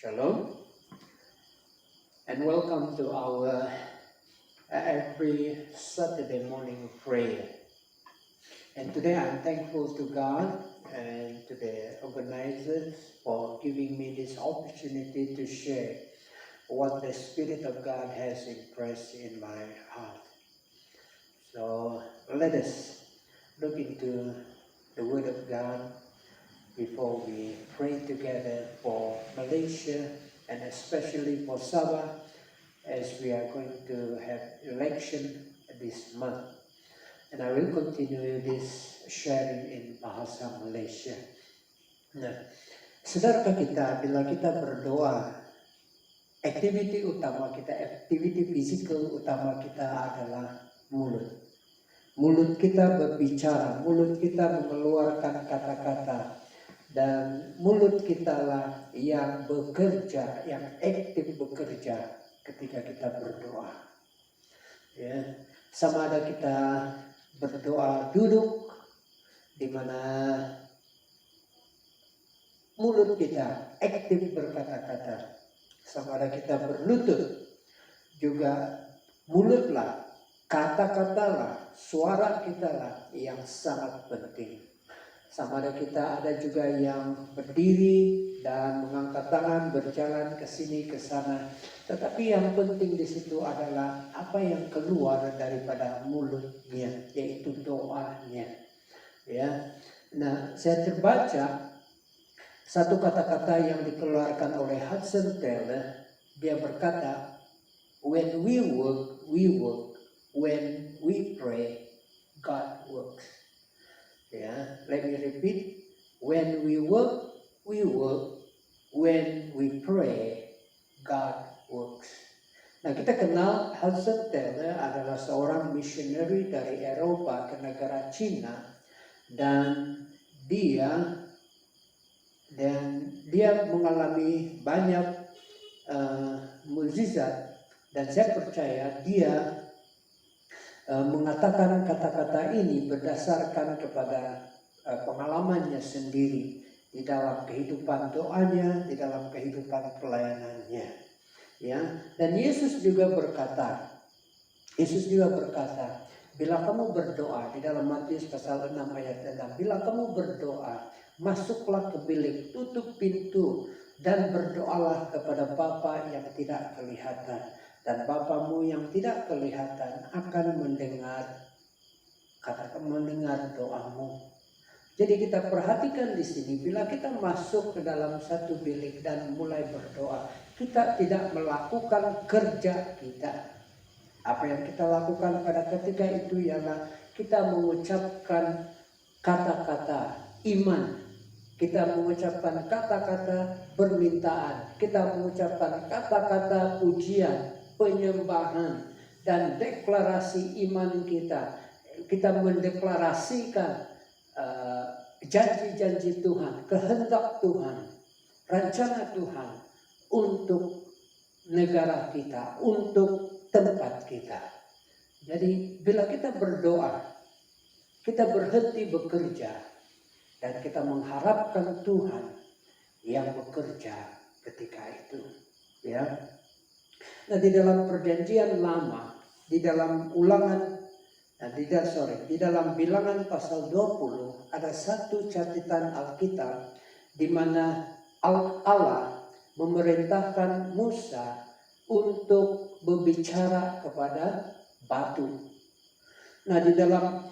Shalom and welcome to our every Saturday morning prayer. And today I'm thankful to God and to the organizers for giving me this opportunity to share what the Spirit of God has impressed in my heart. So let us look into the Word of God before we pray together for Malaysia and especially for Sabah, as we are going to have election this month. And I will continue this sharing in Bahasa Malaysia. Nah, saudara kita, bila kita berdoa, aktiviti fisikal utama kita adalah mulut. Mulut kita berbicara, mulut kita mengeluarkan kata-kata. Dan mulut kita lah yang bekerja, yang aktif bekerja ketika kita berdoa. Ya, sama ada kita berdoa duduk, di mana mulut kita aktif berkata-kata. Sama ada kita berlutut, juga mulutlah, kata-katalah, suara kita lah yang sangat penting. Sama ada kita ada juga yang berdiri dan mengangkat tangan, berjalan ke sini ke sana. Tetapi yang penting di situ adalah apa yang keluar daripada mulutnya, yaitu doanya. Ya. Nah, saya terbaca satu kata-kata yang dikeluarkan oleh Hudson Taylor. Dia berkata, "When we work, we work. When we pray, God works." Ya, let me repeat. When we work, we work. When we pray, God works. Nah, kita kenal Hudson Taylor adalah seorang missionary dari Eropa ke negara Cina, dan dia mengalami banyak mukjizat, dan saya percaya dia mengatakan kata-kata ini berdasarkan kepada pengalamannya sendiri di dalam kehidupan doanya, di dalam kehidupan pelayanannya. Ya, dan Yesus juga berkata, bila kamu berdoa, di dalam Matius pasal 6 ayat 6, bila kamu berdoa, masuklah ke bilik, tutup pintu, dan berdoalah kepada Bapa yang tidak kelihatan. Dan Bapamu yang tidak kelihatan akan mendengar doamu. Jadi kita perhatikan di sini, bila kita masuk ke dalam satu bilik dan mulai berdoa, kita tidak melakukan kerja kita. Apa yang kita lakukan pada ketika itu ialah kita mengucapkan kata-kata iman. Kita mengucapkan kata-kata permintaan. Kita mengucapkan kata-kata pujian, penyembahan, dan deklarasi iman kita. Kita mendeklarasikan janji-janji Tuhan, kehendak Tuhan, rencana Tuhan untuk negara kita, untuk tempat kita. Jadi bila kita berdoa, kita berhenti bekerja dan kita mengharapkan Tuhan yang bekerja ketika itu. Ya. Nah, di dalam perjanjian lama, di dalam di dalam Bilangan pasal 20 ada satu catatan Alkitab di mana Allah memerintahkan Musa untuk berbicara kepada batu. Nah, di dalam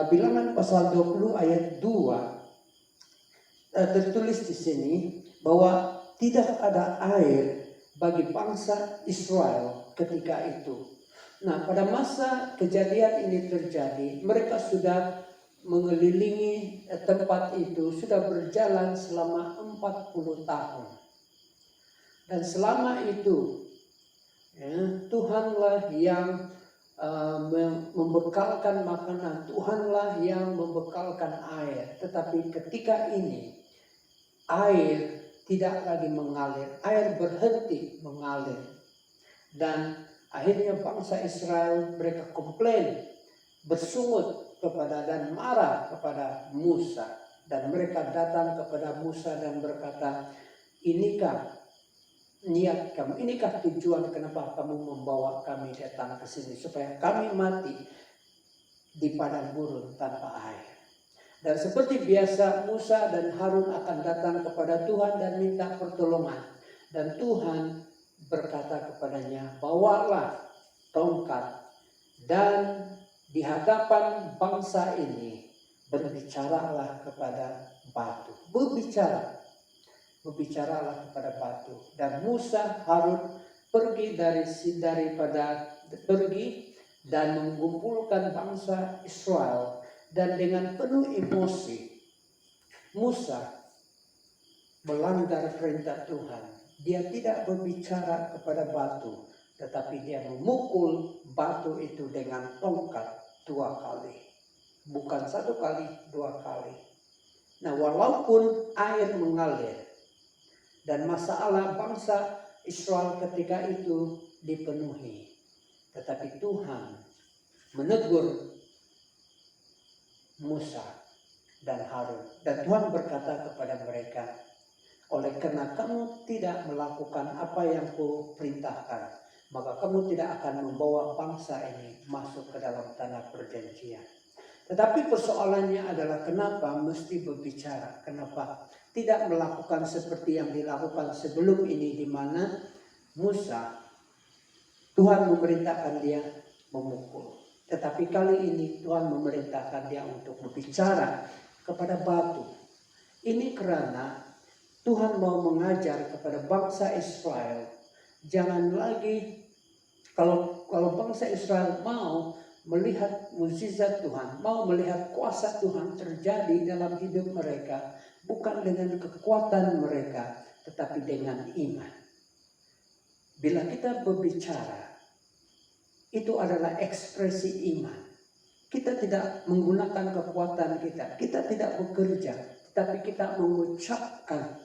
Bilangan pasal 20 ayat 2 tertulis di sini bahwa tidak ada air bagi bangsa Israel ketika itu. Nah, pada masa kejadian ini terjadi, mereka sudah mengelilingi tempat itu, sudah berjalan selama 40 tahun. Dan selama itu, ya, Tuhanlah yang membekalkan makanan, Tuhanlah yang membekalkan air. Tetapi ketika ini, air tidak lagi mengalir, air berhenti mengalir. Dan akhirnya bangsa Israel mereka komplain, bersungut kepada dan marah kepada Musa. Dan mereka datang kepada Musa dan berkata, inikah niat kamu? Inikah tujuan kenapa kamu membawa kami datang ke sini? Supaya kami mati di padang gurun tanpa air. Dan seperti biasa Musa dan Harun akan datang kepada Tuhan dan minta pertolongan. Dan Tuhan berkata kepadanya, bawalah tongkat dan di hadapan bangsa ini berbicaralah kepada batu. Berbicaralah kepada batu. Dan Musa Harun pergi pergi dan mengumpulkan bangsa Israel. Dan dengan penuh emosi Musa melanggar perintah Tuhan. Dia tidak berbicara kepada batu, tetapi dia memukul batu itu dengan tongkat 2 kali. Bukan 1 kali, 2 kali. Nah, walaupun air mengalir dan masalah bangsa Israel ketika itu dipenuhi, tetapi Tuhan menegur Musa dan Harun. Dan Tuhan berkata kepada mereka, oleh karena kamu tidak melakukan apa yang kuperintahkan, maka kamu tidak akan membawa bangsa ini masuk ke dalam tanah perjanjian. Tetapi persoalannya adalah kenapa mesti berbicara? Kenapa tidak melakukan seperti yang dilakukan sebelum ini, di mana Musa, Tuhan memerintahkan dia memukul. Tetapi kali ini Tuhan memerintahkan dia untuk berbicara kepada batu. Ini karena Tuhan mau mengajar kepada bangsa Israel, jangan lagi kalau bangsa Israel mau melihat mukjizat Tuhan, mau melihat kuasa Tuhan terjadi dalam hidup mereka, bukan dengan kekuatan mereka, tetapi dengan iman. Bila kita berbicara, itu adalah ekspresi iman. Kita tidak menggunakan kekuatan kita. Kita tidak bekerja. Tapi kita mengucapkan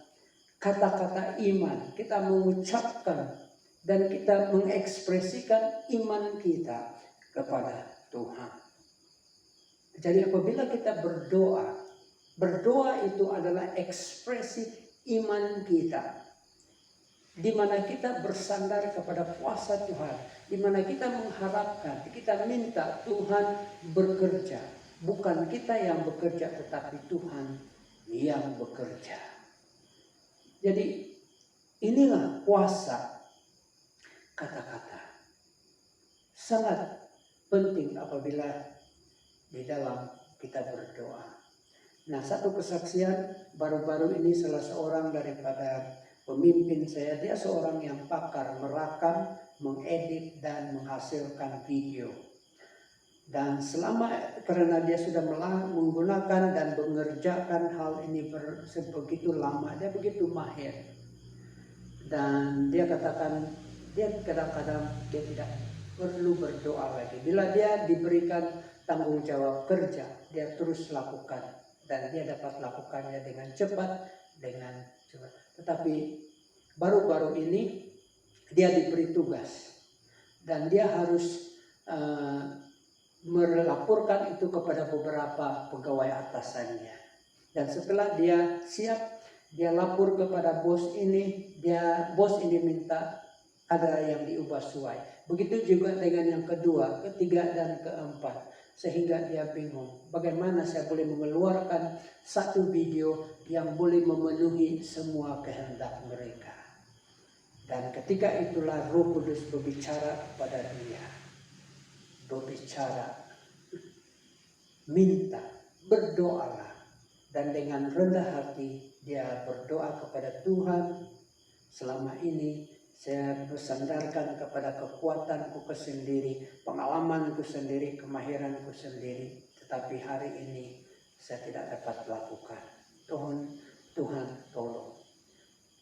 kata-kata iman. Kita mengucapkan dan kita mengekspresikan iman kita kepada Tuhan. Jadi apabila kita berdoa, berdoa itu adalah ekspresi iman kita. Di mana kita bersandar kepada kuasa Tuhan, di mana kita mengharapkan, kita minta Tuhan bekerja, bukan kita yang bekerja, tetapi Tuhan yang bekerja. Jadi inilah kuasa kata-kata. Sangat penting apabila di dalam kita berdoa. Nah, satu kesaksian baru-baru ini salah seorang daripada pemimpin saya, dia seorang yang pakar merakam, mengedit dan menghasilkan video. Dan karena dia sudah menggunakan dan mengerjakan hal ini begitu lama, dia begitu mahir. Dan dia katakan, dia kadang-kadang dia tidak perlu berdoa lagi. Bila dia diberikan tanggung jawab kerja, dia terus lakukan. Dan dia dapat lakukannya dengan cepat, Tetapi baru-baru ini dia diberi tugas dan dia harus melaporkan itu kepada beberapa pegawai atasannya. Dan setelah dia siap, dia lapor kepada bos ini, bos ini minta ada yang diubah suai. Begitu juga dengan yang kedua, ketiga dan keempat. Sehingga dia bingung, bagaimana saya boleh mengeluarkan satu video yang boleh memenuhi semua kehendak mereka. Dan ketika itulah Roh Kudus berbicara kepada dia. Berbicara, minta, berdoalah. Dan dengan rendah hati dia berdoa kepada Tuhan, selama ini saya bersandarkan kepada kekuatanku sendiri, pengalamanku sendiri, kemahiranku sendiri. Tetapi hari ini saya tidak dapat lakukan. Tuhan tolong.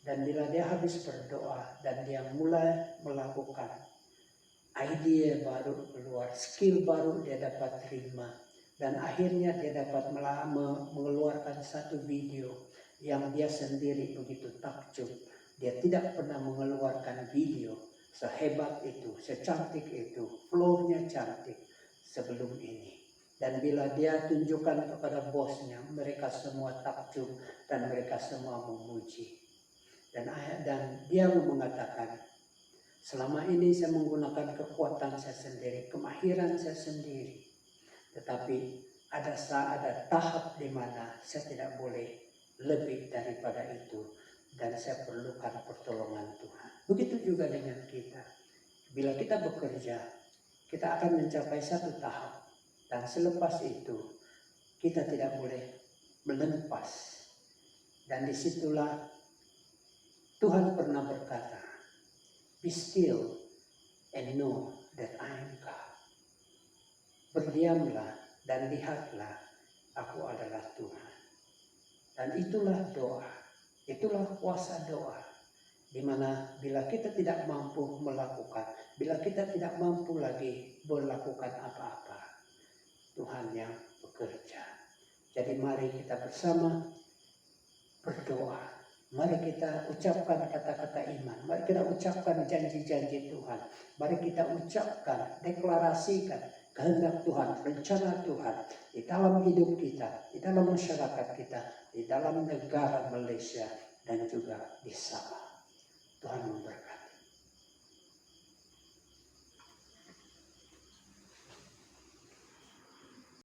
Dan bila dia habis berdoa dan dia mulai melakukan, ide baru keluar, skill baru dia dapat terima. Dan akhirnya dia dapat mengeluarkan satu video yang dia sendiri begitu takjub. Dia tidak pernah mengeluarkan video sehebat itu, secantik itu, flow-nya cantik sebelum ini. Dan bila dia tunjukkan kepada bosnya, mereka semua takjub dan mereka semua memuji. Dan dia mengatakan, selama ini saya menggunakan kekuatan saya sendiri, kemahiran saya sendiri. Tetapi ada tahap di mana saya tidak boleh lebih daripada itu. Dan saya perlukan pertolongan Tuhan. Begitu juga dengan kita. Bila kita bekerja, kita akan mencapai satu tahap. Dan selepas itu, kita tidak boleh melempas. Dan disitulah Tuhan pernah berkata, "Be still and know that I am God." Berdiamlah dan lihatlah, aku adalah Tuhan. Dan itulah doa, itulah kuasa doa. Di mana bila kita tidak mampu melakukan, bila kita tidak mampu lagi melakukan apa-apa, Tuhan yang bekerja. Jadi mari kita bersama berdoa. Mari kita ucapkan kata-kata iman. Mari kita ucapkan janji-janji Tuhan. Mari kita ucapkan, deklarasikan kehendak Tuhan, rencana Tuhan di dalam hidup kita, di dalam masyarakat kita, di dalam negara Malaysia, dan juga di Sabah. Tuhan memberkati.